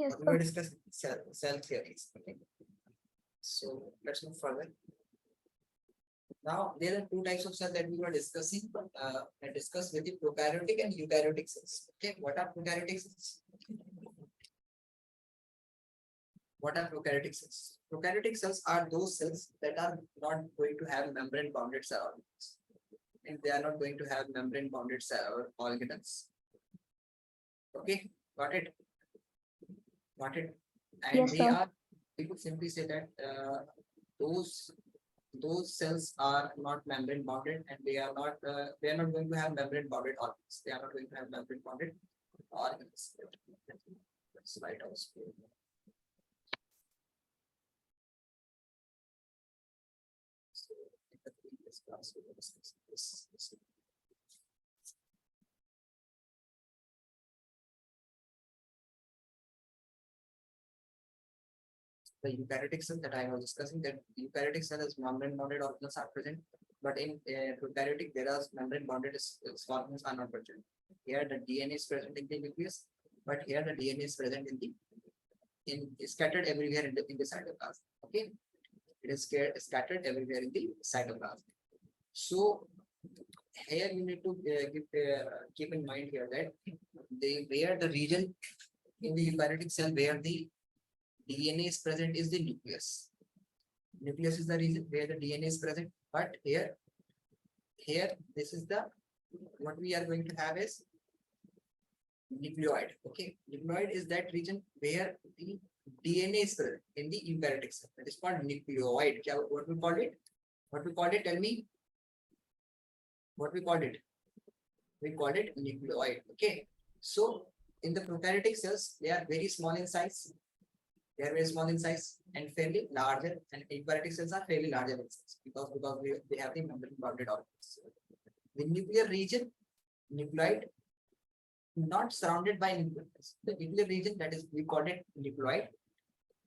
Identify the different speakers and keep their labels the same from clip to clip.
Speaker 1: Yes,
Speaker 2: We
Speaker 1: sir.
Speaker 2: were discussing cell theories. Okay. So let's move further. Now there are two types of cells that we were discussing. I discussed with the prokaryotic and eukaryotic cells. Okay, what are prokaryotic cells? What are prokaryotic cells? Prokaryotic cells are those cells that are not going to have membrane bounded cell organelles. And they are not going to have membrane bounded cell organelles. Okay, got it? Got it? And
Speaker 1: Yes,
Speaker 2: they
Speaker 1: sir.
Speaker 2: are, we could simply say that those cells are not membrane bounded and they are not going to have membrane bounded organs. They are not going to have membrane bounded organs. Let's write out screen. So in the previous class we were discussing this. The eukaryotic cell that I was discussing, that eukaryotic cell is membrane bounded organelles are present, but in prokaryotic there are membrane bounded organelles are not present. Here the DNA is present in the nucleus, but here the DNA is present in scattered everywhere in the cytoplasm. Okay, it is scattered everywhere in the cytoplasm. So here you need to keep in mind here that where the region in the eukaryotic cell where the DNA is present is the nucleus. Nucleus is the region where the DNA is present, but here this is the what we are going to have is nucleoid. Okay, nucleoid is that region where the DNA is present in the eukaryotic cell. That is called nucleoid. What we called it? What we called it? Tell me. What we called it? We called it nucleoid. Okay, so in the prokaryotic cells, they are very small in size. They are very small in size and fairly larger, and eukaryotic cells are fairly larger in size because they have the membrane bounded organs. The nuclear region, nucleoid, not surrounded by nucleus. The nuclear region, that is we call it nucleoid,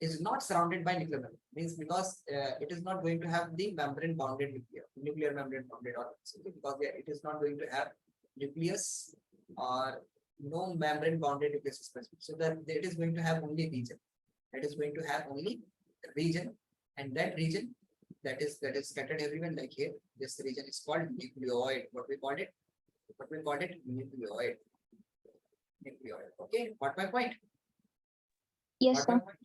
Speaker 2: is not surrounded by nuclear membrane. Means because it is not going to have the membrane bounded nuclear membrane bounded organs. Okay? Because it is not going to have nucleus or no membrane bounded nucleus is present. So that it is going to have only region. It is going to have only region, and that region that is scattered everywhere, like here. This region is called nucleoid. What we called it? What we called it? Nucleoid. Nucleoid. Okay. What my point?
Speaker 1: Yes,
Speaker 2: What
Speaker 1: sir.
Speaker 2: my point?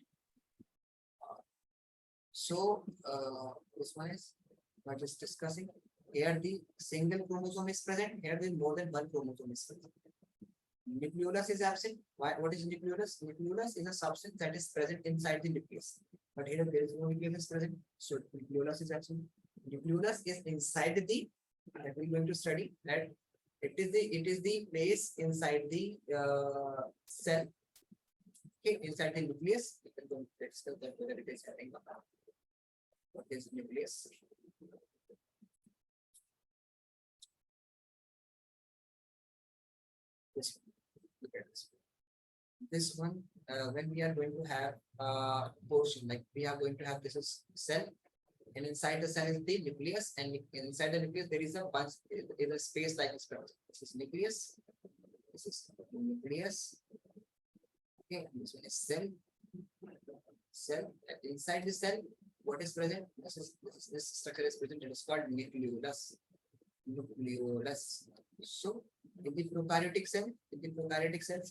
Speaker 2: So this one is we're just discussing. Here the single chromosome is present. Here the more than one chromosome is present. Nucleolus is absent. Why? What is nucleolus? Nucleolus is a substance that is present inside the nucleus. But here there is no nucleolus present. So nucleolus is absent. Nucleolus is inside the that we're going to study that it is the place inside the cell. Okay, inside the nucleus. We can go discuss that whether it is having what is nucleus. Look at this one when we are going to have portion, like we are going to have this is cell, and inside the cell is the nucleus, and inside the nucleus there is a bunch, is a space like this. This is nucleus, this is nucleus. Okay, this one is cell. Inside the cell, what is present? This structure is present. It is called nucleolus. So in the prokaryotic cells,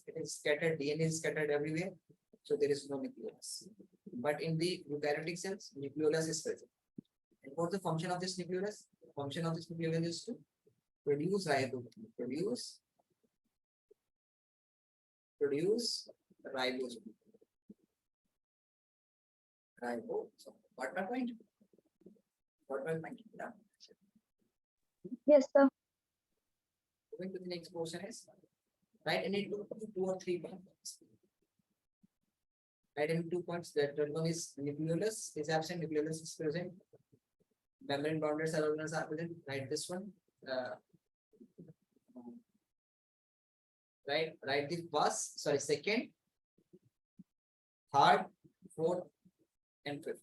Speaker 2: it is scattered, DNA is scattered everywhere, so there is no nucleolus. But in the eukaryotic cells, nucleolus is present. And what's the function of this nucleolus? The function of this nucleolus is to produce ribosome. Produce ribosome. What my point? What my point? Yeah.
Speaker 1: Yes, sir.
Speaker 2: Going to the next portion is write any two or three points. Write in 2 points. That one is nucleolus is absent, nucleolus is present. Membrane bounded cell organelles are present. Write this one. Write the first, sorry, second, third, fourth, and fifth.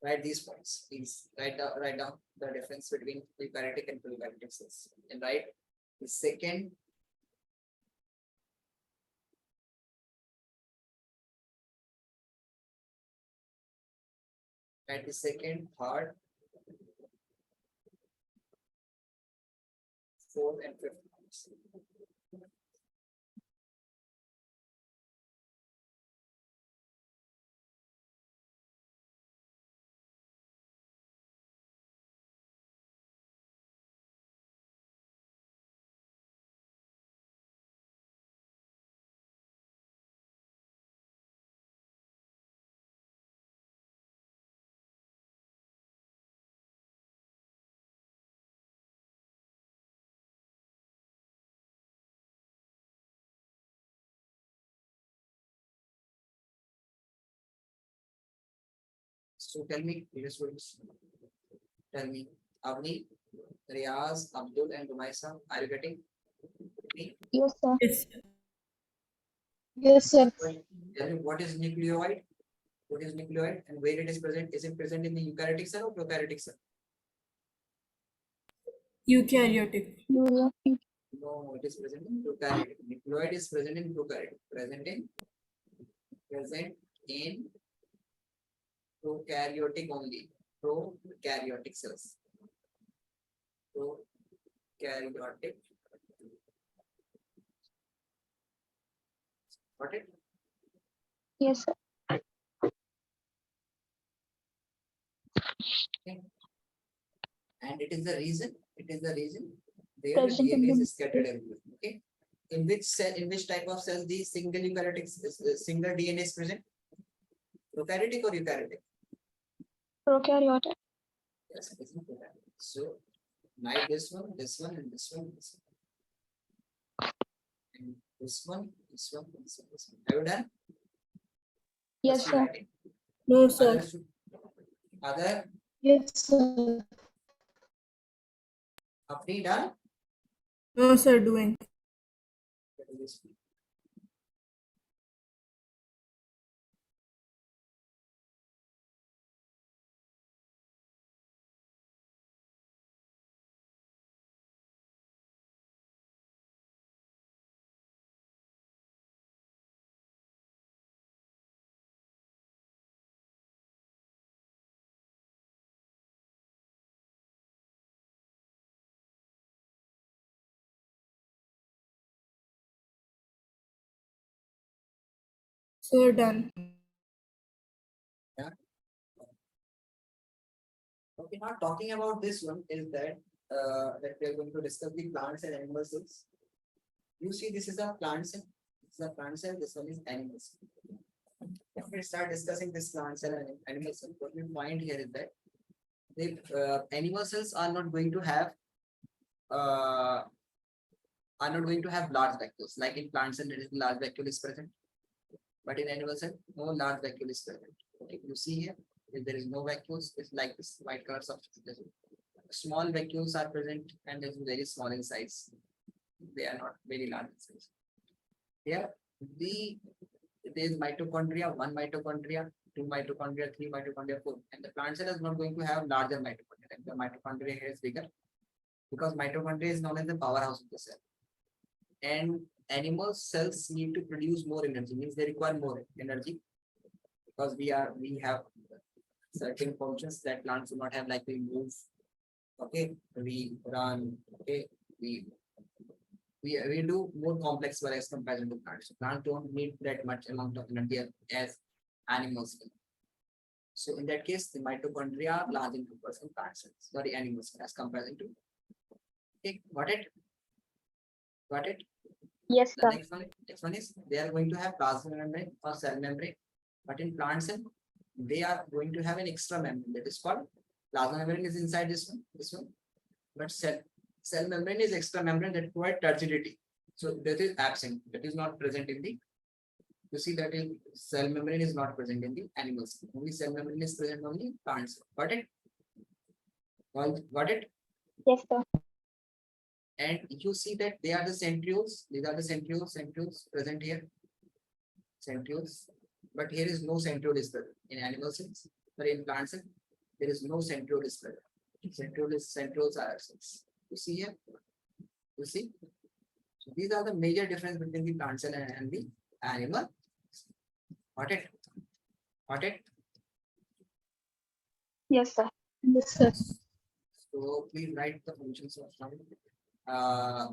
Speaker 2: Write these points. Please write down the difference between eukaryotic and prokaryotic cells. And write the second, at the second, third, fourth, and fifth months. So tell me, dear students, tell me, Avni, Riaz, Abdul, and Rumaisa, are you getting me?
Speaker 1: Yes, sir.
Speaker 3: Yes. Yes, sir.
Speaker 2: Tell me what is nucleoid? What is nucleoid and where it is present? Is it present in the eukaryotic cell or prokaryotic cell?
Speaker 3: Eukaryotic.
Speaker 1: Urea.
Speaker 2: No, it is present in prokaryotic. Nucleoid is present in prokaryotic. Present in prokaryotic only. Prokaryotic cells. Prokaryotic. Got it?
Speaker 1: Yes, sir.
Speaker 2: Okay. And it is the reason where the
Speaker 1: Present in
Speaker 2: DNA
Speaker 1: the
Speaker 2: is scattered everywhere. Okay. In which cell, in which type of cell the single eukaryotic single DNA is present? Prokaryotic or eukaryotic?
Speaker 1: prokaryotic.
Speaker 2: Yes, it is in prokaryotic. So now this one, this one, and this one, this one. And this one, this one, this one, this one. Have you done?
Speaker 1: Yes,
Speaker 2: First
Speaker 1: sir.
Speaker 2: writing.
Speaker 3: No, sir.
Speaker 2: Other, other
Speaker 3: Yes, sir.
Speaker 2: Apni done?
Speaker 3: No, sir. Doing. Sir, done.
Speaker 2: Yeah. Okay, now talking about this one is that we are going to discuss the plants and animal cells. You see, this is a plant cell. This is a plant cell. This one is animal cell. If we start discussing this plant cell and animal cell, what we find here is that the animal cells uh, are not going to have large vacuoles. Like in plant cell, there is large vacuole is present, but in animal cell, no large vacuole is present. Okay, you see here, if there is no vacuoles, it's like this white color substance. Small vacuoles are present and they're very small in size. They are not very large in size. Here, there is mitochondria, one mitochondria, two mitochondria, three mitochondria, four. And the plant cell is not going to have larger mitochondria. Like the mitochondria here is bigger because mitochondria is known as the powerhouse of the cell. And animal cells need to produce more energy, means they require more energy because we have certain functions that plants do not have, like we move, okay, we run, okay, we do more complex work as compared to plants. So plants don't need that much amount of energy as animals do. So in that case, the mitochondria are large in proportion plant cells, sorry, animals as compared to. Okay, got it? Got it?
Speaker 1: Yes,
Speaker 2: The
Speaker 1: sir.
Speaker 2: next one is they are going to have plasma membrane or cell membrane, but in plant cell, they are going to have an extra membrane that is called plasma membrane is inside this one, but cell membrane is extra membrane that provides turgidity. So that is absent, that is not present in the. You see that in cell membrane is not present in the animals. Only cell membrane is present on the plants. Got it? Got it?
Speaker 1: Yes, sir.
Speaker 2: And you see that they are the centrioles. These are the centrioles present here. Centrioles. But here is no centriole is present in animal cells. But in plant cells, there is no centriole is present. Centrioles are absent. You see here? You see? So these are the major difference between the plant cell and the animal. Got it? Got it?
Speaker 1: Yes, sir.
Speaker 3: Yes, sir.
Speaker 2: So please write the functions of some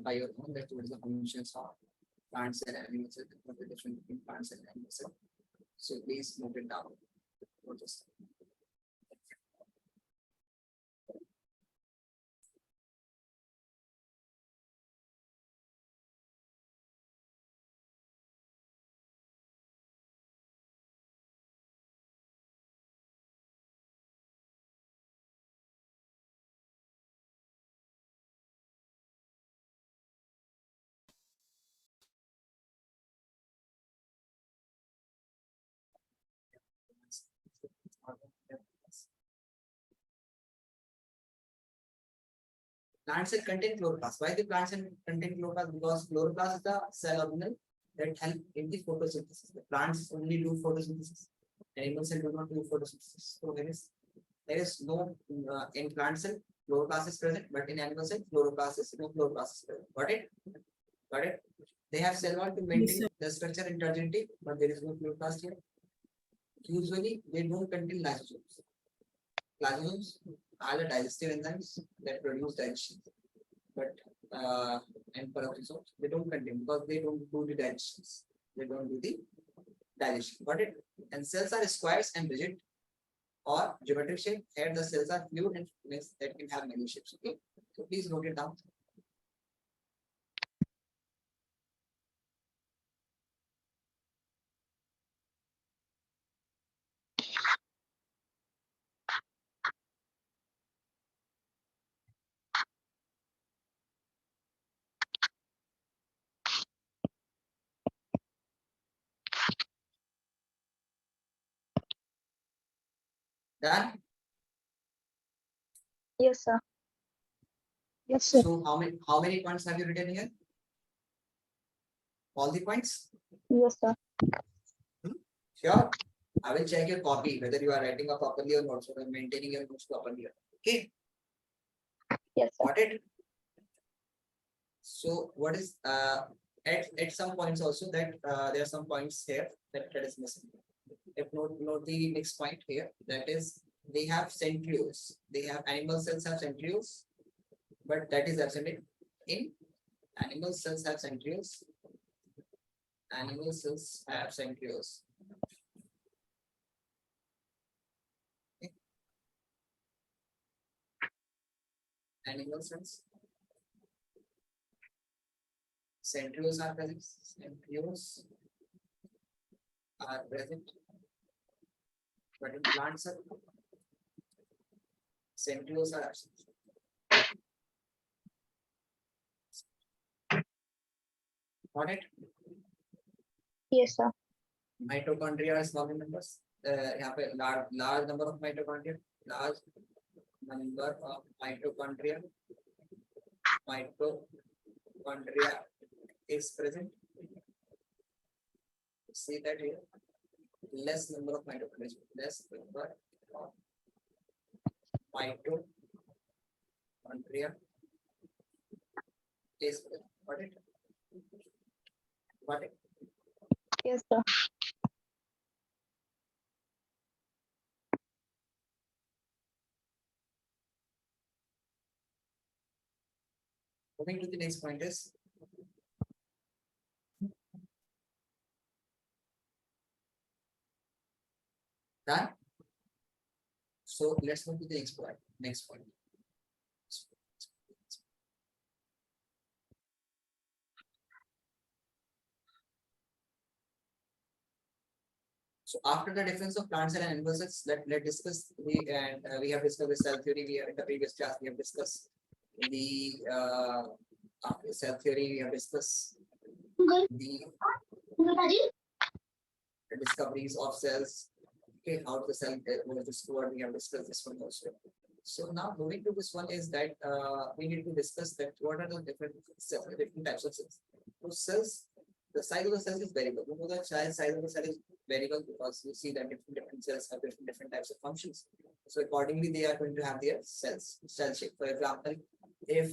Speaker 2: by your own. That what is the functions of plants and animals, what the difference between plants and animals. So please note it down. Or just plants cell contain chloroplast. Why the plants cell contain chloroplast? Because chloroplast is the cell organelle that help in the photosynthesis. The plants only do photosynthesis. Animal cell do not do photosynthesis. So there is no in plant cell chloroplast is present, but in animal cell chloroplast is no chloroplast is present. Got it? Got it? They have cell wall to maintain
Speaker 3: sir.
Speaker 2: the structure integrity, but there is no chloroplast here. Usually they don't contain lysosomes. Lysosomes are the digestive enzymes that produce digestion, but and peroxisomes they don't contain because they don't do the digestions. They don't do the digestion. Got it? And cells are squares and rigid or geometric shape. Here the cells are fluid and means that can have many shapes. Okay, so please note it down. Done.
Speaker 1: Yes, sir. Yes, sir.
Speaker 2: So how many points have you written here? All the points?
Speaker 1: Yes, sir.
Speaker 2: Sure. I will check your copy whether you are writing up properly or not. So I'm maintaining your notes properly. Okay,
Speaker 1: Yes, sir.
Speaker 2: got it. So what is at some points also that there are some points here that is missing. If note the next point here, that is they have centrioles. They have animal cells have centrioles, but that is absent in animal cells have centrioles. Animal cells have centrioles. Okay. Animal cells. Centrioles are present. Centrioles are present. But in plant cell, centrioles are absent. Got it?
Speaker 1: Yes, sir.
Speaker 2: Mitochondria are small numbers. यहाँ पे large number of mitochondria. Large number of mitochondria. Mitochondria is present. See that here. Less number of mitochondria. Less number of mitochondria is present. Got it? Got it?
Speaker 1: Yes, sir.
Speaker 2: Moving to the next point is done. So let's move to the next point. Next point. So after the difference of plant cell and animal cells, let discuss we have discussed the cell theory. We have in the previous class we have discussed the after cell theory we have discussed the discoveries of cells. Okay, how the cell was discovered. We have discussed this one also. So now moving to this one is that we need to discuss that what are the different types of cells. So cells, the size of the cell is variable. You know the size of the cell is variable because you see that different cells have different types of functions. So accordingly, they are going to have their cell shape. For example, if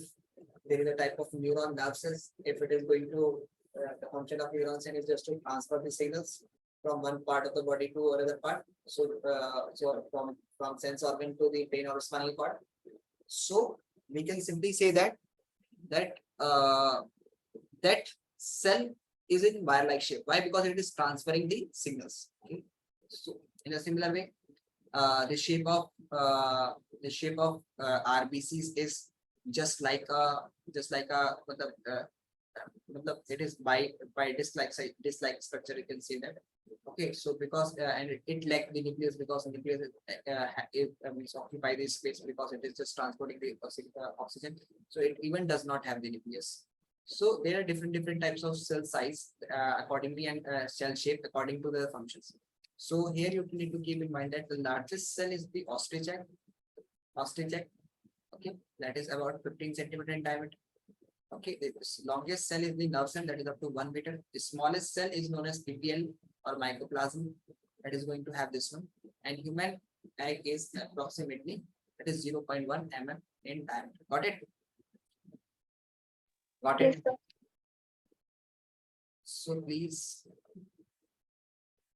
Speaker 2: there is a type of neuron nerve cells, if it is going to the function of neurons and is just to transfer the signals, from one part of the body to another part. So from sense organ to the brain or spinal cord. So we can simply say that that uh, that cell is in wire-like shape. Why? Because it is transferring the signals. Okay. So in a similar way, the shape of RBCs is just like a it is by disc-like structure. You can see that. Okay, so because and it lack the nucleus because nucleus is occupy this space because it is just transporting the oxygen. So it even does not have the nucleus. So there are different types of cell size accordingly and cell shape according to the functions. So here you need to keep in mind that the largest cell is the ostrich egg. Ostrich egg. Okay, that is about 15 centimeter in diameter. Okay, the longest cell is the nerve cell that is up to 1 meter. The smallest cell is known as PPL or mycoplasm that is going to have this one. And human egg is approximately that is 0.1 mm in diameter. Got it? Got
Speaker 1: Yes,
Speaker 2: it?
Speaker 1: sir.
Speaker 2: So please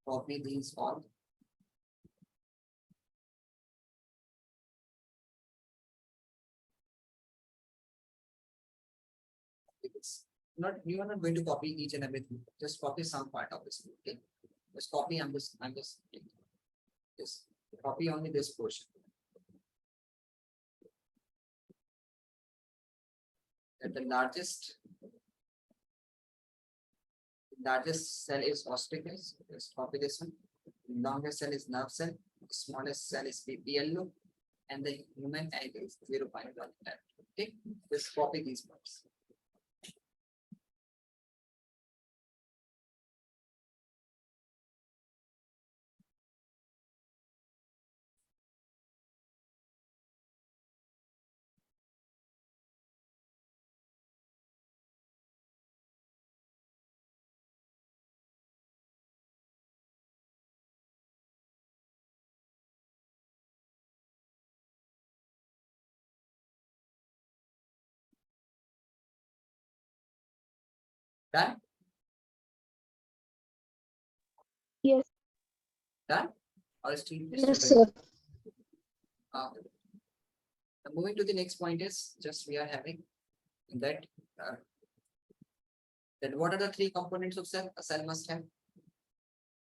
Speaker 2: copy these all. It's not you are not going to copy each and everything. Just copy some part of this. Okay. Just copy. I'm just copy only this portion. That the largest cell is ostrich. Just copy this one. Longest cell is nerve cell. Smallest cell is PPL, and the human egg is 0.1. Okay. Just copy these parts. Done?
Speaker 1: Yes.
Speaker 2: Done? Or still
Speaker 1: Yes, sir.
Speaker 2: uh, moving to the next point is just we are having that uh, that what are the three components of cell a cell must have?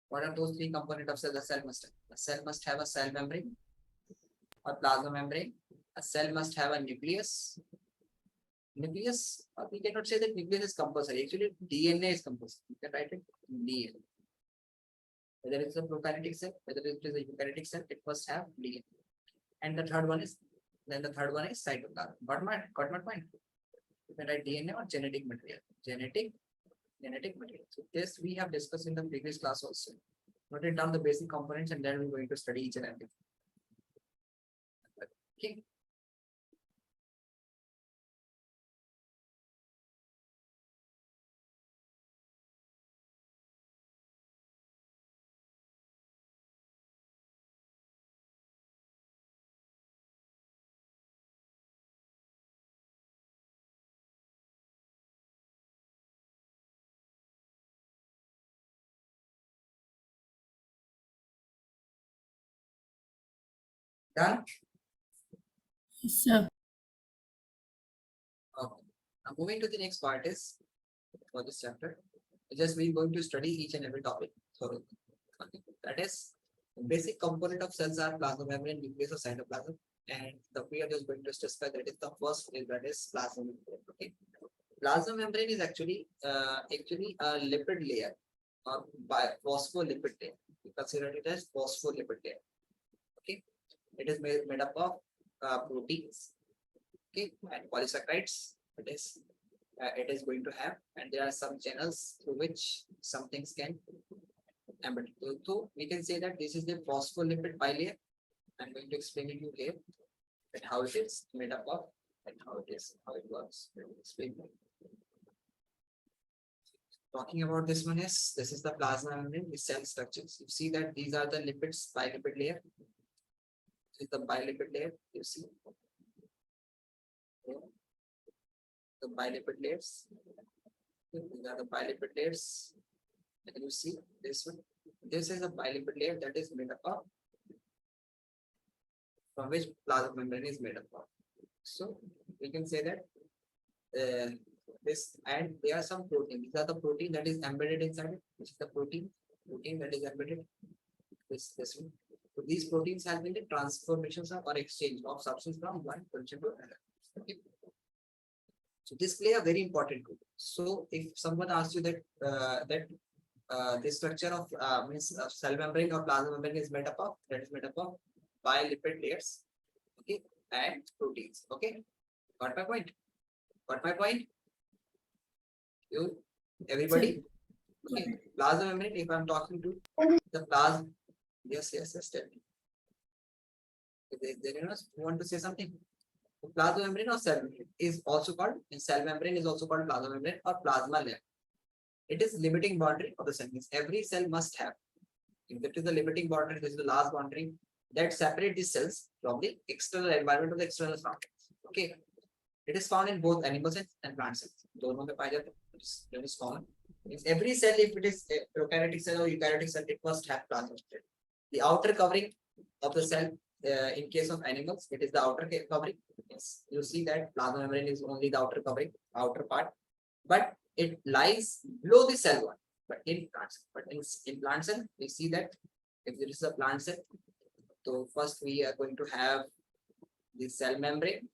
Speaker 2: What are those three components of cell a cell must have? A cell must have a cell membrane or plasma membrane. A cell must have a nucleus. Nucleus, we cannot say that nucleus is compulsory. Actually, DNA is compulsory. You can write it DNA. Whether it's a prokaryotic cell, whether it is a eukaryotic cell, it must have DNA. And the third one is cytoplasm. Got my point? You can write DNA or genetic material. Genetic material. So this we have discussed in the previous class also. Note down the basic components and then we're going to study each and everything. Okay. Done?
Speaker 3: Yes, sir.
Speaker 2: Okay. Now moving to the next part is for this chapter. Just we're going to study each and every topic thoroughly. Okay. That is the basic component of cells are plasma membrane, nucleus, or cytoplasm. And we are just going to specify that is the first is that is plasma membrane. Okay. Plasma membrane is actually a lipid layer or phospholipid layer. We consider it as phospholipid layer. Okay. It is made up of proteins, okay, and polysaccharides. It is going to have, and there are some channels through which some things can embed. So we can say that this is the phospholipid bilayer. I'm going to explain it to you here that how it is made up of and how it works. I will explain. Talking about this one this is the plasma membrane, the cell structures. You see that these are the lipids, bilipid layer. This is the bilipid layer. You see the bilipid layers. These are the bilipid layers. And you see this one. this is a bilipid layer that is made up of, from which plasma membrane is made up of. So we can say that this, and there are some protein. These are the protein that is embedded inside it, which is the protein that is embedded. This one. So these proteins help in the transformations or exchange of substance from one position to another. Okay. So this play a very important role. So if someone asks you that the structure of means cell membrane or plasma membrane is made up of, that is made up of bilipid layers, okay, and proteins. Okay, got my point? Got my point? You, everybody? Okay, plasma membrane. If I'm talking to the plasma, yes, tell me. They want to say something. Plasma membrane or cell membrane is also called, and cell membrane is also called plasma membrane or plasma layer. It is limiting boundary of the cell. Means every cell must have. If that is the limiting boundary, this is the last boundary that separate these cells from the external environment of the external surroundings. Okay. It is found in both animal cells and plant cells. दोनों में पाया जाता है. That is common. Means every cell, if it is a prokaryotic cell or eukaryotic cell, it must have plasma membrane. The outer covering of the cell, in case of animals, it is the outer covering. Yes, you see that plasma membrane is only the outer covering, outer part, but it lies below the cell wall. But in plant cell, we see that if there is a plant cell, so first we are going to have the cell membrane,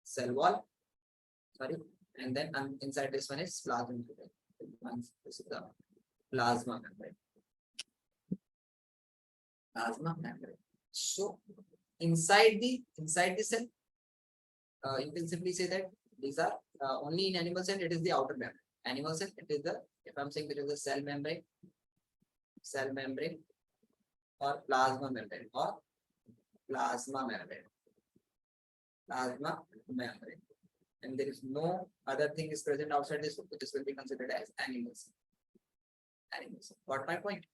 Speaker 2: cell wall, sorry, and then inside this one is plasma membrane. This is the plasma membrane. Plasma membrane. So inside the cell, you can simply say that these are only in animal cell, it is the outer membrane. Animal cell, it is the, if I'm saying there is a cell membrane or plasma membrane or plasma membrane, and there is no other thing is present outside this, this will be considered as animals. Got my point?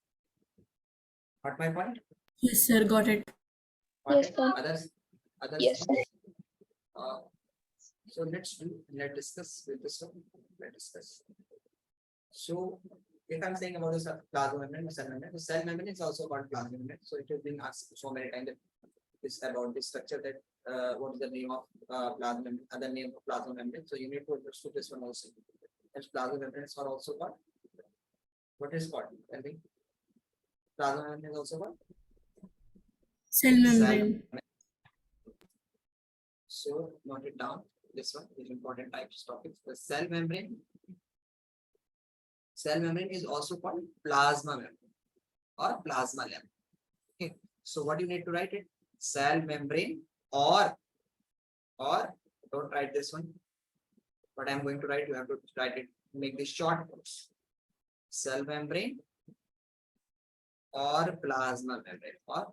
Speaker 3: Yes, sir. Got it.
Speaker 1: Yes, sir.
Speaker 2: Others.
Speaker 1: Yes, sir.
Speaker 2: So let's discuss with this one. Let's discuss. So if I'm saying about the plasma membrane, the cell membrane is also called plasma membrane. So it has been asked so many times that this about this structure, that what is the name of plasma membrane, other name of plasma membrane. So you need to understand this one also. As plasma membranes are also called. What is called? Tell me. Plasma membrane is also called
Speaker 3: Cell membrane.
Speaker 2: So note it down. This one is important types topics. The cell membrane. Cell membrane is also called plasma membrane or plasma layer. Okay. So what you need to write it? Cell membrane or don't write this one. What I'm going to write, you have to write it. Make this short notes. Cell membrane or plasma membrane or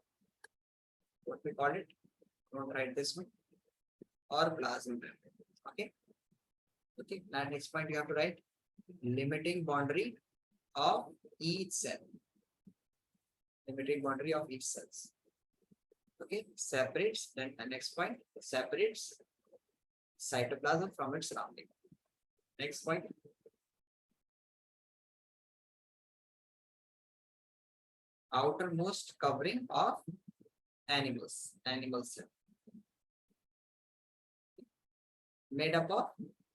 Speaker 2: what we call it. Don't write this one. Or plasma membrane. Okay. Okay. Now next point you have to write limiting boundary of each cell. Limiting boundary of each cells. Okay. Separates. Then the next point separates cytoplasm from its surrounding. Next point. Outermost covering of animal cell. Made up of,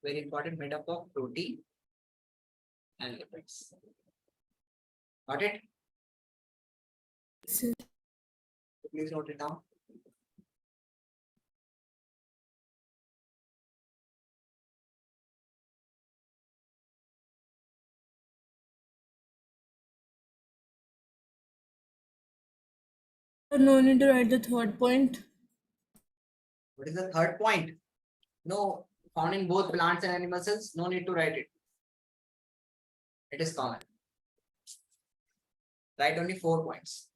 Speaker 2: very important, made up of protein and lipids. Got it?
Speaker 3: Sir.
Speaker 2: Please note it down.
Speaker 3: No need to write the third point.
Speaker 2: What is the third point? No, found in both plants and animal cells, no need to write it. It is common. Write only 4 points.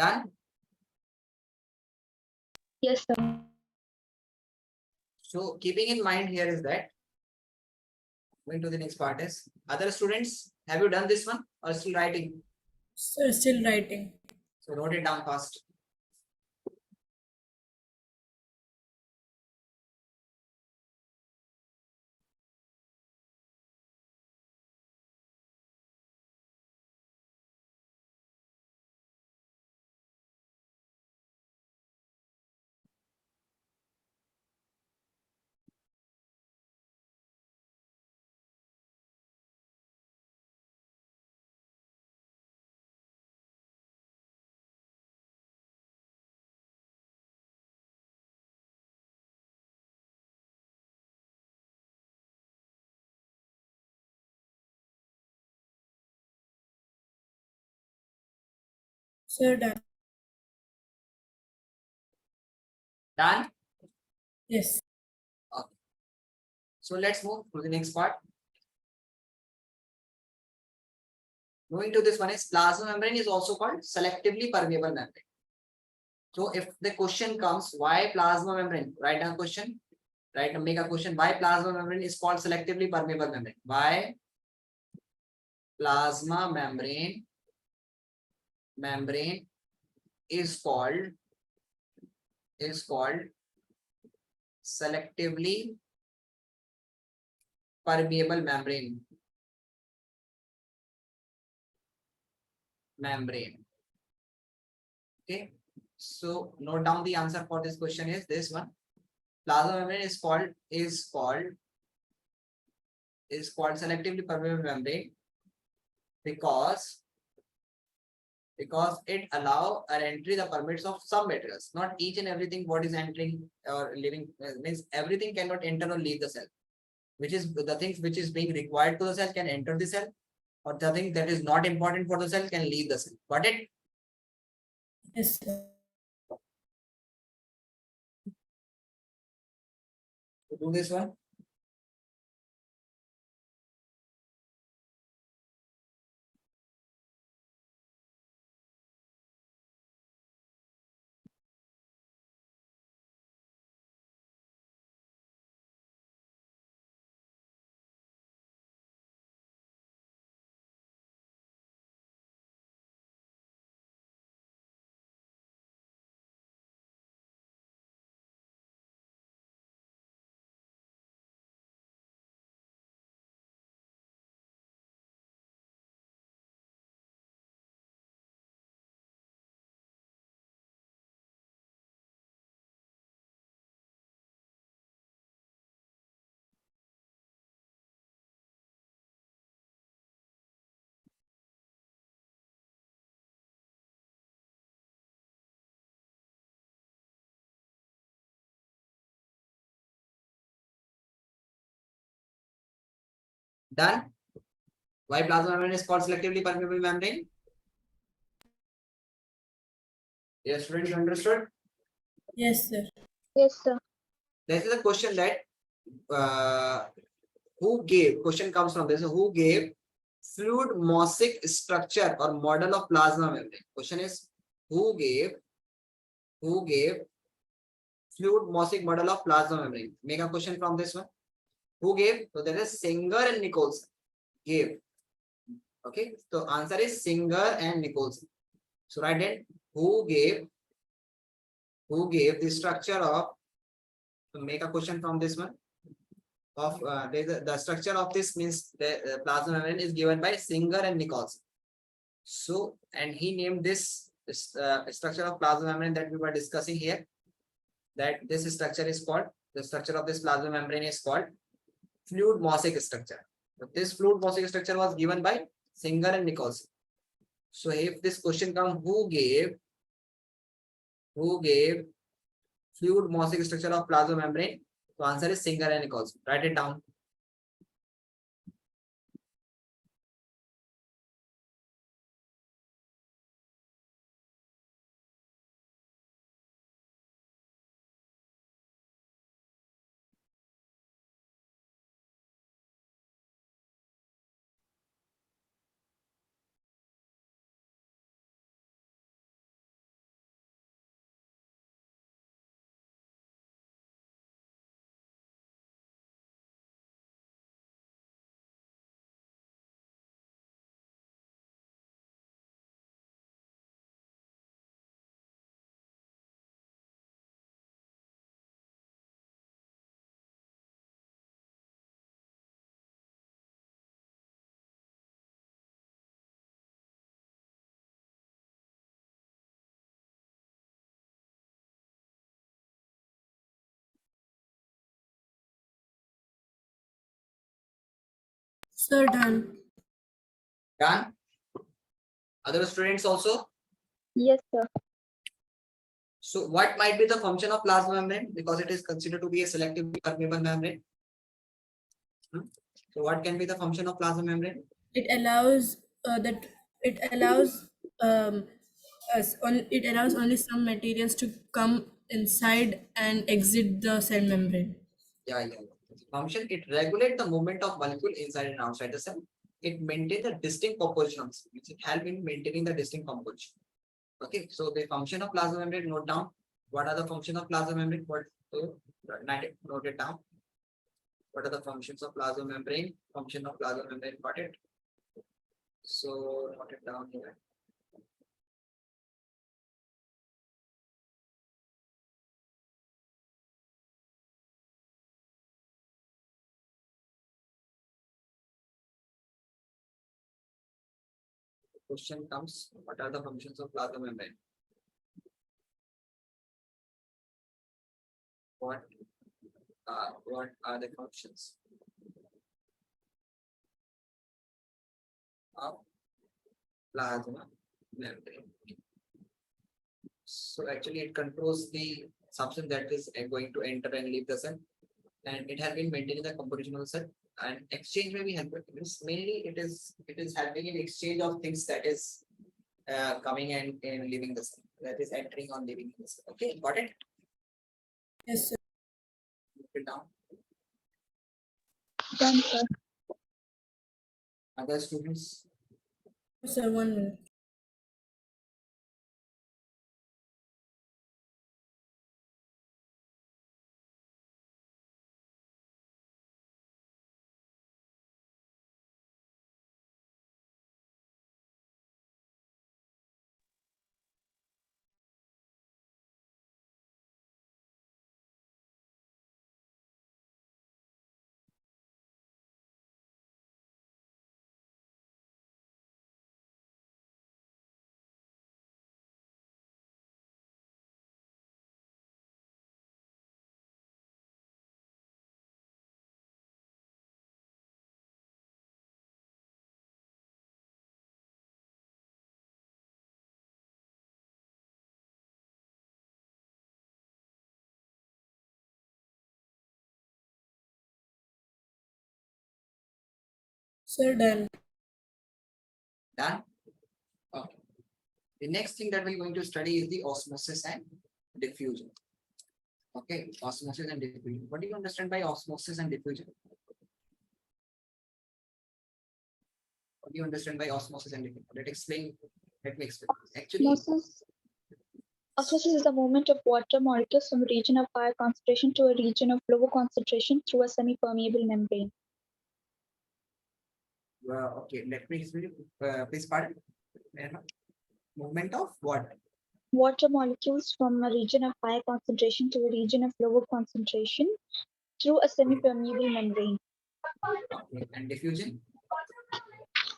Speaker 2: Done?
Speaker 1: Yes, sir.
Speaker 2: So keeping in mind here is that going to the next part is other students, have you done this one or still writing?
Speaker 3: Sir, still writing.
Speaker 2: So note it down fast.
Speaker 3: Sir, done.
Speaker 2: Done?
Speaker 3: Yes.
Speaker 2: Okay. So let's move to the next part. Moving to this one is plasma membrane is also called selectively permeable membrane. So if the question comes, why plasma membrane? Write down question. Write make a question. Why plasma membrane is called selectively permeable membrane? Why plasma membrane is called selectively permeable membrane. Okay. So note down the answer for this question is this one. Plasma membrane is called selectively permeable membrane because it allow or entry the permits of some materials. Not each and everything what is entering or living means everything cannot enter or leave the cell. Which is the things which is being required to the cell can enter the cell, or the thing that is not important for the cell can leave the cell. Got it?
Speaker 3: Yes, sir.
Speaker 2: So do this one. Done. Why plasma membrane is called selectively permeable membrane? Yes, students, you understood?
Speaker 3: Yes, sir.
Speaker 1: Yes, sir.
Speaker 2: This is a question that uh, who gave, question comes from this, who gave fluid mosaic structure or model of plasma membrane? Question is who gave fluid mosaic model of plasma membrane? Make a question from this one. Who gave? So there is Singer and Nicholson gave. Okay, so answer is Singer and Nicholson. So write it. Who gave the structure of, so make a question from this one of the structure of this means the plasma membrane is given by Singer and Nicholson. So and he named this structure of plasma membrane that we were discussing here, that this structure is called, the structure of this plasma membrane is called fluid mosaic structure. But this fluid mosaic structure was given by Singer and Nicholson. So if this question comes, who gave fluid mosaic structure of plasma membrane? So answer is Singer and Nicholson. Write it down.
Speaker 3: Sir, done.
Speaker 2: Done. Other students also.
Speaker 1: Yes, sir.
Speaker 2: So what might be the function of plasma membrane, because it is considered to be a selectively permeable membrane? So what can be the function of plasma membrane?
Speaker 3: It allows that it allows it allows only some materials to come inside and exit the cell membrane.
Speaker 2: Yeah. Function, it regulates the movement of molecule inside and outside the cell. It maintains the distinct composition of cell. It helps in maintaining the distinct composition. Okay, so the function of plasma membrane, note down. What are the function of plasma membrane? What note it down. What are the functions of plasma membrane? Function of plasma membrane, got it? So note it down here. Question comes, what are the functions of plasma membrane? What are the functions of plasma membrane? So actually it controls the substance that is going to enter and leave the cell, and it has been maintaining the composition of the cell, and exchange may be helpful. Mainly it is helping in exchange of things that is coming and leaving the cell, that is entering or leaving the cell. Okay, got it?
Speaker 3: Yes, sir.
Speaker 2: Put it down.
Speaker 1: Done, sir.
Speaker 2: Other students?
Speaker 3: Sir, 1 minute. Sir, done.
Speaker 2: Done? Okay. The next thing that we're going to study is the osmosis and diffusion. Okay, osmosis and diffusion. What do you understand by osmosis and diffusion? What do you understand by osmosis and diffusion? Let me explain. Actually,
Speaker 1: Osmosis is the movement of water molecules from a region of higher concentration to a region of lower concentration through a semi-permeable membrane.
Speaker 2: okay, let me explain. Please pardon. Movement of what?
Speaker 1: Water molecules from a region of higher concentration to a region of lower concentration through a semi-permeable membrane.
Speaker 2: Okay, and diffusion?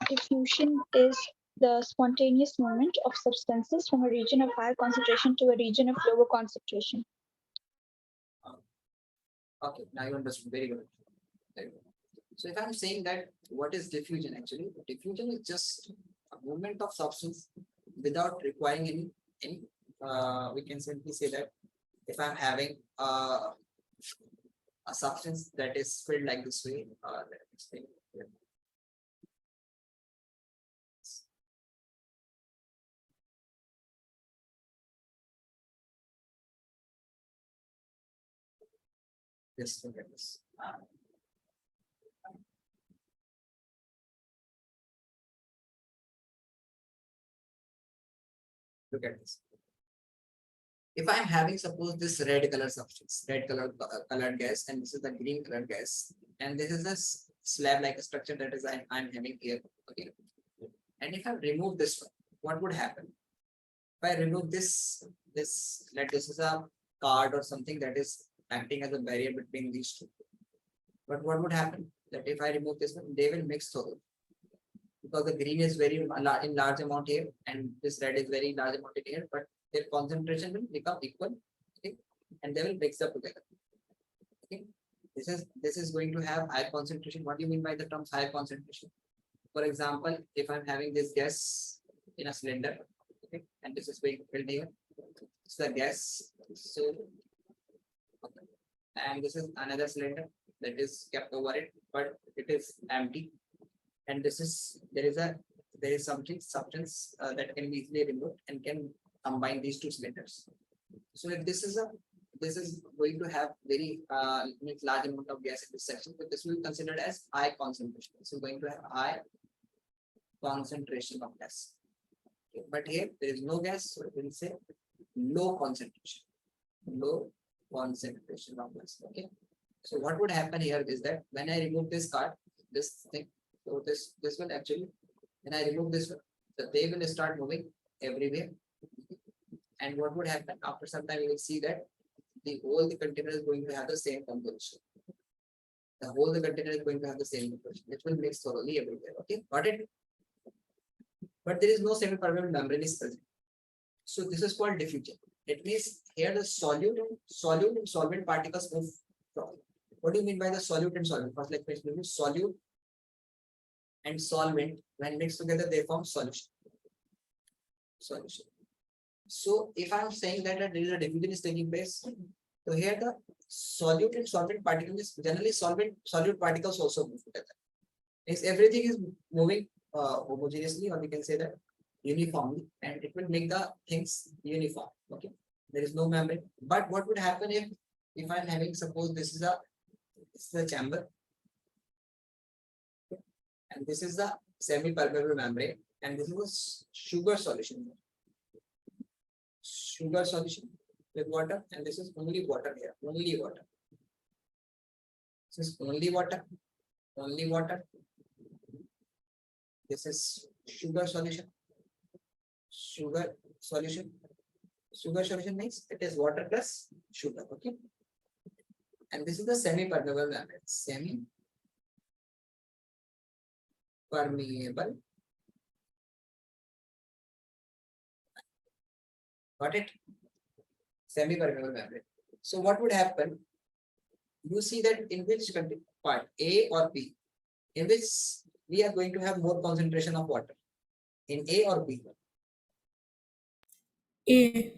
Speaker 1: Diffusion is the spontaneous movement of substances from a region of higher concentration to a region of lower concentration.
Speaker 2: Okay, now you understood. Very good. Very good. So if I'm saying that, what is diffusion actually? Diffusion is just a movement of substance without requiring any we can simply say that if I'm having a substance that is filled like this way, let me explain. Just look at this. Look at this. If I'm having suppose this red color substance, red color colored gas, and this is the green colored gas, and this is a slab like a structure that is I'm having here. Okay. And if I remove this one, what would happen? If I remove this, let this is a card or something that is acting as a barrier between these two. But what would happen? That if I remove this one, they will mix together. Because the green is very in large amount here, and this red is very large amount in here, but their concentration will become equal, okay, and they will mix up together. Okay, This is going to have high concentration. What do you mean by the terms high concentration? For example, if I'm having this gas in a cylinder, okay, and this is being filled here, it's the gas. So, okay, and this is another cylinder that is kept over it, but it is empty. And this is there is something substance that can be easily removed and can combine these two cylinders. So if this is going to have very large amount of gas in this section, but this will be considered as high concentration. So going to have high concentration of gas. Okay, but here there is no gas, so it will say low concentration. Low concentration of gas. Okay. So what would happen here is that when I remove this card, this thing, so this will actually, when I remove this, they will start moving everywhere. And what would happen after some time, you will see that the container is going to have the same composition. The container is going to have the same composition. It will mix thoroughly everywhere. Okay, got it? But there is no semi-permeable membrane is present. So this is called diffusion. It means here the solute and solvent particles move from. What do you mean by the solute and solvent? First, let me explain you. Solute and solvent, when mixed together, they form solution. Solution. So if I'm saying that there is a diffusion is taking place, so here the solute and solvent particles, generally solute particles also move together. Means everything is moving homogeneously, or we can say that uniformly, and it will make the things uniform. Okay, there is no membrane. But what would happen if I'm having, suppose this is the chamber, okay, and this is the semi-permeable membrane, and this is a sugar solution. Sugar solution with water, and this is only water here, only water. This is only water, only water. This is sugar solution. Sugar solution. Sugar solution means it is water plus sugar. Okay. And this is the semi-permeable membrane. Semi-permeable. Got it? Semi-permeable membrane. So what would happen? You see that in which part, A or B, in which we are going to have more concentration of water, in A or B?
Speaker 3: A.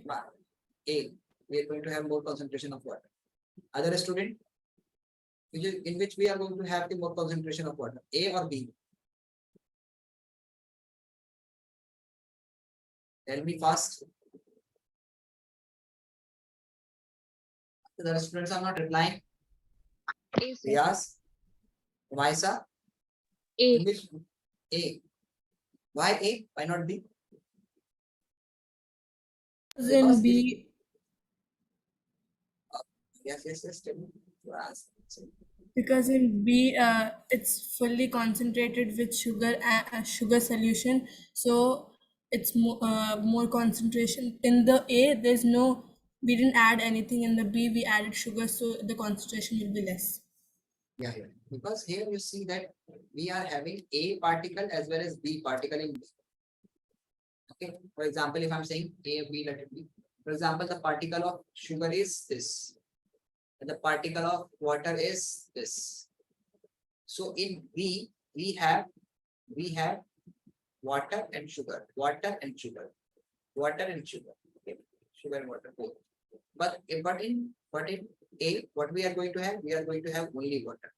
Speaker 2: A. We are going to have more concentration of water. Other student, in which we are going to have the more concentration of water, A or B? Tell me fast. The students are not replying. Yes. Why, sir?
Speaker 1: A.
Speaker 2: In which A? Why A? Why not B?
Speaker 3: Because
Speaker 2: Because
Speaker 3: in B,
Speaker 2: yes. Tell me. Yes.
Speaker 3: because in B, it's fully concentrated with sugar, sugar solution. So it's more concentration. In the A, there's no. We didn't add anything. In the B, we added sugar, so the concentration will be less.
Speaker 2: Yeah. Because here you see that we are having A particle as well as B particle in B. Okay. For example, if I'm saying A, B, let it be. For example, the particle of sugar is this, and the particle of water is this. So in B, we have water and sugar, water and sugar, water and sugar. Okay. Sugar and water both. But in A, what we are going to have? We are going to have only water.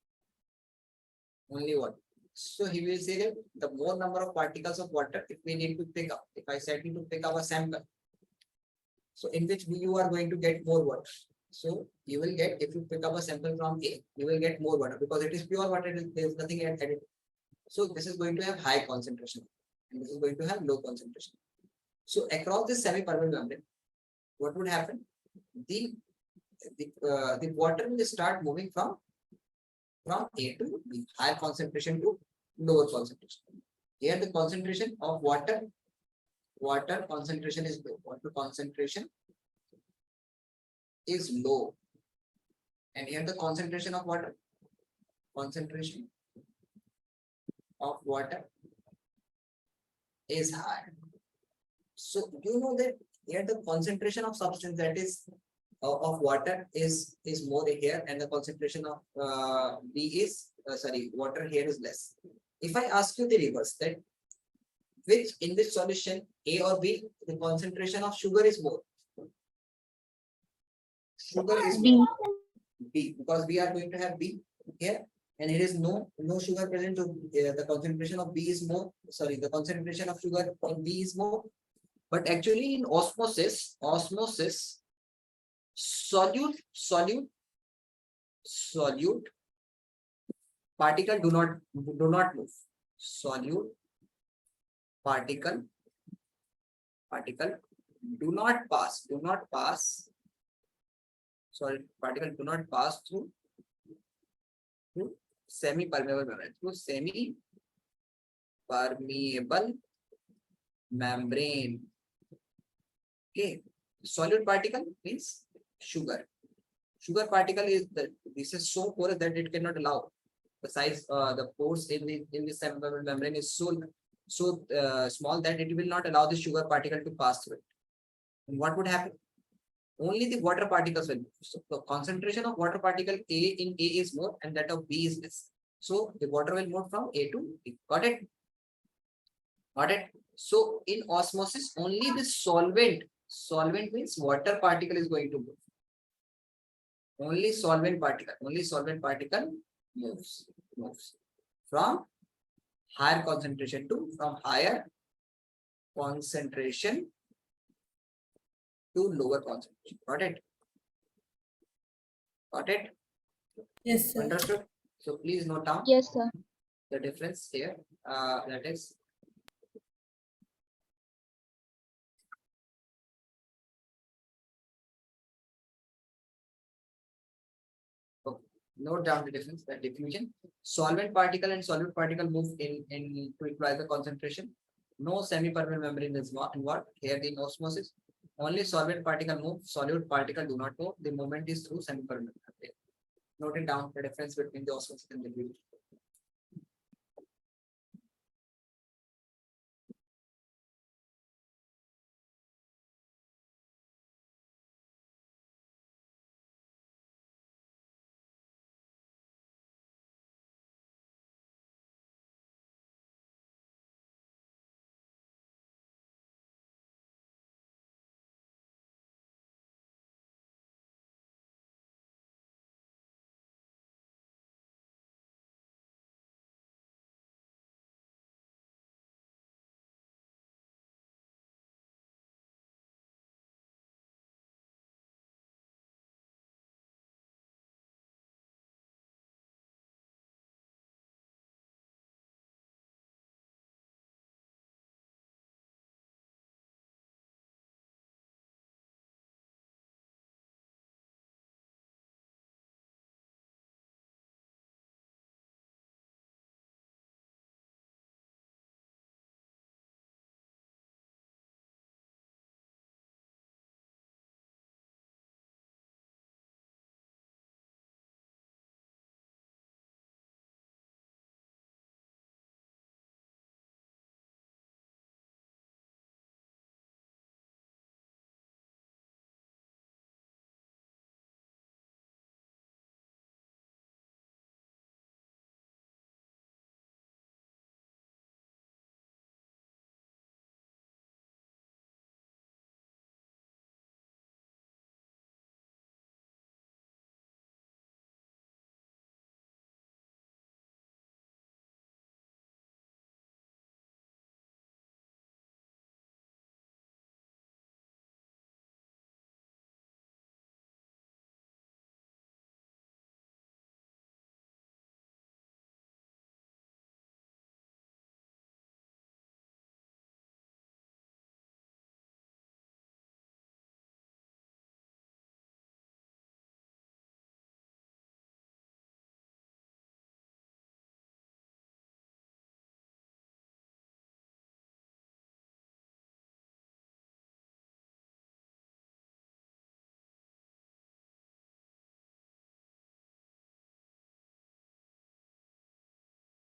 Speaker 2: Only water. So he will say that the more number of particles of water, if we need to pick up, if I said you to pick up a sample, so in which you are going to get more water. So you will get, if you pick up a sample from A, you will get more water because it is pure water, there is nothing added. So this is going to have high concentration, and this is going to have low concentration. So across this semi-permeable membrane, what would happen? The water will start moving from A to B, higher concentration to lower concentration. Here the concentration of water concentration is low. Water concentration is low. And here the concentration of water is high. So you know that here the concentration of substance, that is of water is more here, and the concentration of B is water here is less. If I ask you the reverse, that which in this solution, A or B, the concentration of sugar is more? Sugar is
Speaker 1: B.
Speaker 2: more. B, because we are going to have B here, and it is no sugar present, so the concentration of B is more. Sorry, the concentration of sugar in B is more. But actually, in osmosis, solute particle do not move. Solute particle do not pass. Solid particle do not pass through semi-permeable membrane. Through semi-permeable membrane. Okay. Solid particle means sugar. Sugar particle is this is so porous that it cannot allow. The size, the pores in the semi-permeable membrane is so small that it will not allow the sugar particle to pass through it. And what would happen? Only the water particles will move. So the concentration of water particle A in A is more, and that of B is less. So the water will move from A to B. Got it? Got it? So in osmosis, only the solvent means water particle is going to move. Only solvent particle moves from higher concentration to lower concentration. Got it? Got it?
Speaker 3: Yes, sir.
Speaker 2: Understood? So please note down
Speaker 1: Yes, sir.
Speaker 2: the difference here. That is note down the difference, the definition. Solvent particle and solute particle move in to equalize the concentration. No semi-permeable membrane is involved here in osmosis. Only solvent particle move, solute particle do not move. The movement is through semi-permeable membrane. Note it down, the difference between the osmosis and the diffusion.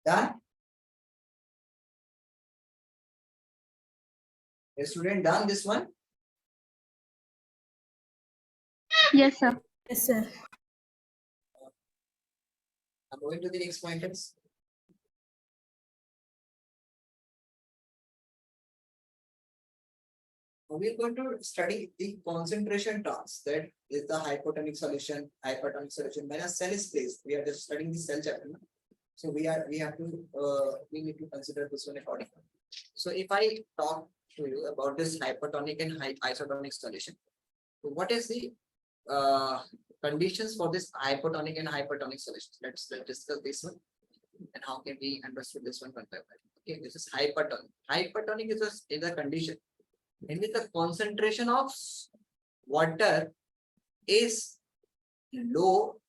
Speaker 2: Done? A student done this one?
Speaker 1: Yes, sir.
Speaker 3: Yes, sir.
Speaker 2: I'm going to the next pointers. We're going to study the concentration terms. That is the hypotonic solution. Hypertonic solution. When a cell is placed, we are just studying the cell chapter. So we need to consider this one accordingly. So if I talk to you about this hypertonic and isotonic solution, so what is the uh, conditions for this hypotonic and hypertonic solutions? Let's discuss this one and how can we understand this one. Okay, this is hypertonic. Hypertonic is a condition in which the concentration of water is low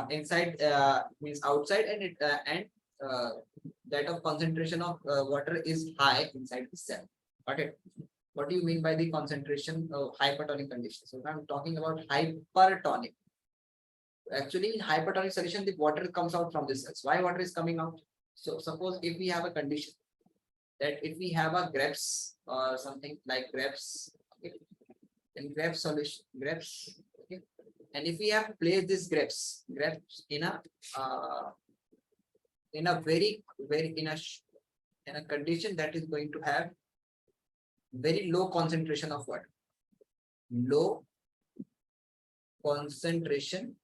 Speaker 2: inside means outside, and that of concentration of water is high inside the cell. Got it? What do you mean by the concentration of hypertonic condition? So I'm talking about hypertonic. Actually, in hypertonic solution, the water comes out from the cells. Why water is coming out? So suppose if we have a condition that if we have a grapes or something like grapes, okay, in grape solution, grapes, okay, and if we have placed these grapes in a very in a condition that is going to have very low concentration of water, low concentration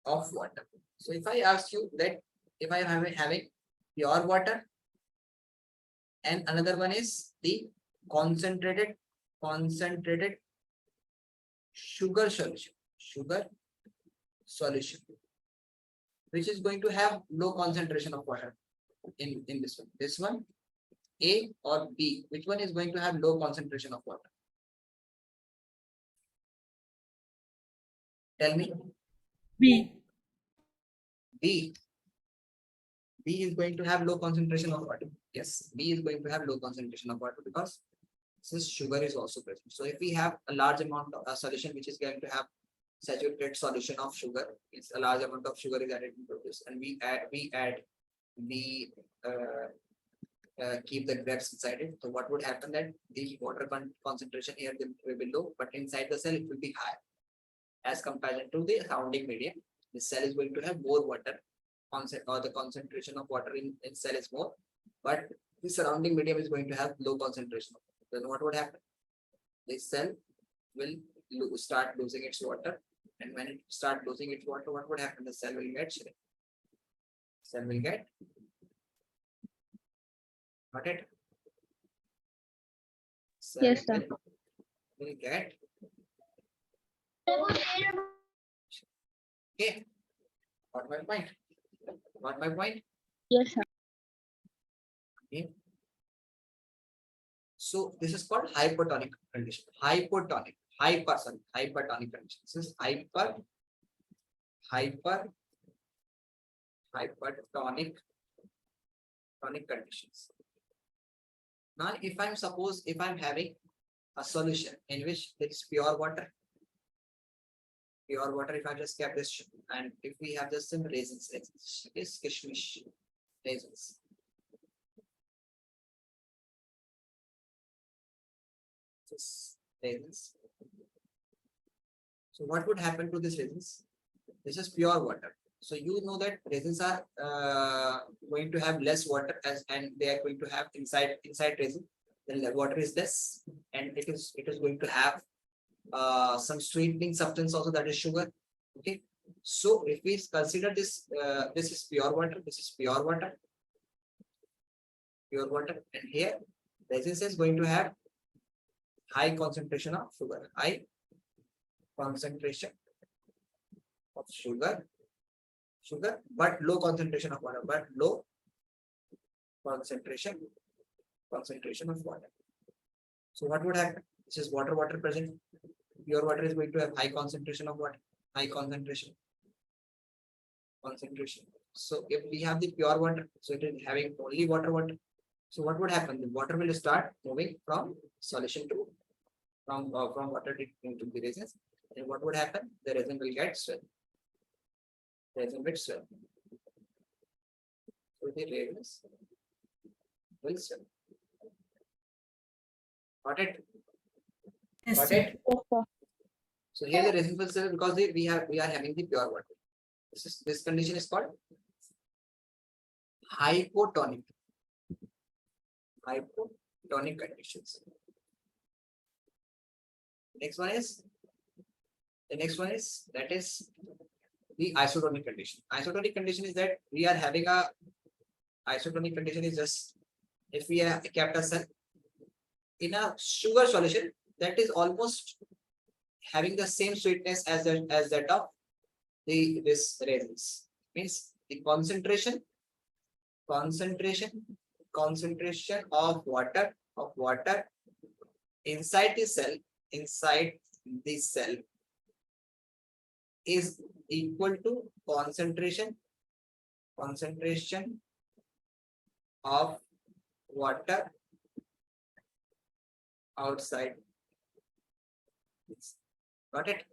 Speaker 2: of water. So if I ask you that if I am having pure water and another one is the concentrated sugar solution, which is going to have low concentration of water in this one, A or B, which one is going to have low concentration of water? Tell me.
Speaker 3: B.
Speaker 2: B. B is going to have low concentration of water. Yes, B is going to have low concentration of water because since sugar is also present. So if we have a large amount of a solution which is going to have saturated solution of sugar, it's a large amount of sugar is added into this, and we keep the grapes inside it. So what would happen that the water concentration here will be low, but inside the cell it will be high as compared to the surrounding medium. The cell is going to have more water concept, or the concentration of water in cell is more, but the surrounding medium is going to have low concentration of water. Then what would happen? The cell will start losing its water, and when it start losing its water, what would happen? The cell will get shrink. Cell will get, got it? Cell
Speaker 1: Yes, sir.
Speaker 2: will get, okay. Got my point? Got my point?
Speaker 1: Yes, sir.
Speaker 2: Okay. So this is called hypertonic condition. Hypertonic condition. This is hypertonic conditions. Now, if I'm having a solution in which there is pure water, if I just kept this, and if we have just some raisins, is kishmish raisins. Raisins. So what would happen to these raisins? This is pure water. So you know that raisins are going to have less water and they are going to have inside resin. Then the water is less, and it is going to have some sweetening substance also, that is sugar. Okay. So if we consider this, this is pure water. This is pure water, and here resin is going to have high concentration of sugar, but low concentration of water, concentration of water. So what would happen? This is water present. Pure water is going to have high concentration of water, concentration. So if we have the pure water, so it is having only water. So what would happen? The water will start moving from solution to from water into the resins. And what would happen? The resin will get swell. So the resins will swell. Got it?
Speaker 3: Yes,
Speaker 2: Got
Speaker 3: sir.
Speaker 2: it?
Speaker 1: Yes, sir.
Speaker 2: So here the residual cell, because we are having the pure water. This condition is called hypotonic. Hypotonic conditions. Next one is that is the isotonic condition. Isotonic condition is that we are having a isotonic condition is just if we have kept a cell in a sugar solution that is almost having the same sweetness as that of this resins. Means the concentration of water inside the cell is equal to concentration of water outside. Got it?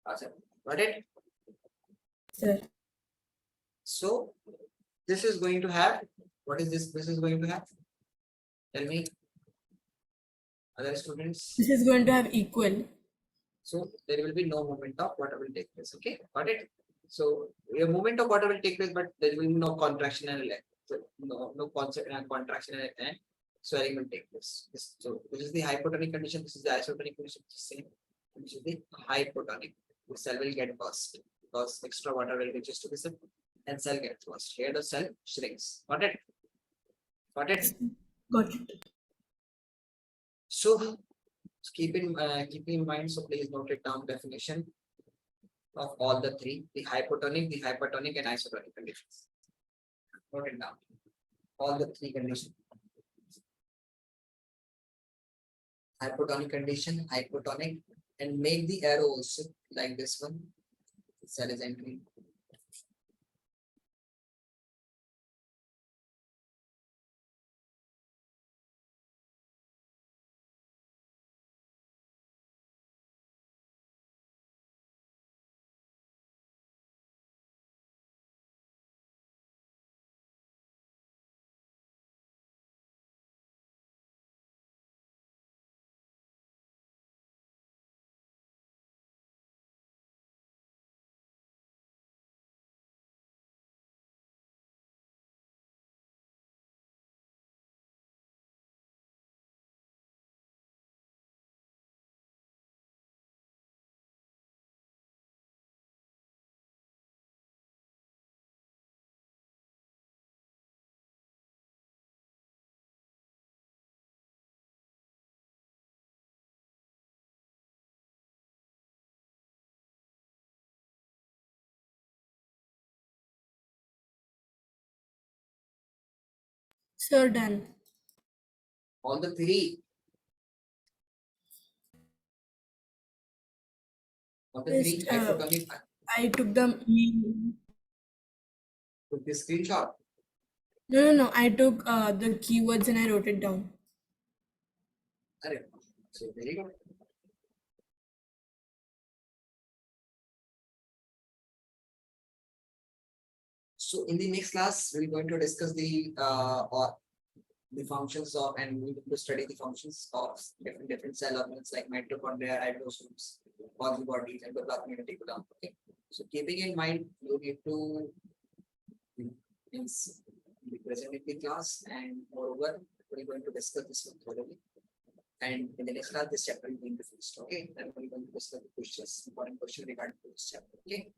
Speaker 2: Awesome. Got it?
Speaker 3: Sir.
Speaker 2: So this is going to have, what is this? This is going to have, tell me, other students.
Speaker 3: This is going to have equal.
Speaker 2: So there will be no movement of water will take place. Okay, got it? So a movement of water will take place, but there will be no contraction and length. So no concept and contraction and swelling will take place. So this is the hypotonic condition. This is the isotonic condition. Same. This is the hypotonic. The cell will get burst because extra water will reach to the cell and cell gets burst. Here the cell shrinks. Got it? Got it?
Speaker 3: Got it.
Speaker 2: So keep in mind. So please note it down. Definition of all the three: the hypotonic, and isotonic conditions. Note it down. All the three conditions. Hypotonic condition, hypotonic, and make the arrow also like this one. Cell is entering.
Speaker 3: Sir, done.
Speaker 2: All the three. All the three
Speaker 3: Just,
Speaker 2: hypotonic.
Speaker 3: I took the main.
Speaker 2: Took this screenshot.
Speaker 3: No. I took the keywords and I wrote it down.
Speaker 2: Arre, so very good. So in the next class, we're going to discuss the functions of, and we're going to study the functions of different cell organs like mitochondria, ribosomes, bodies, and the plasmid reticulum. Okay. So keeping in mind, you need to be present in the class, and moreover, we're going to discuss this one thoroughly. And in the next class, this chapter is going to be finished. Okay. Then we're going to discuss the questions, important question regarding to this chapter. Okay.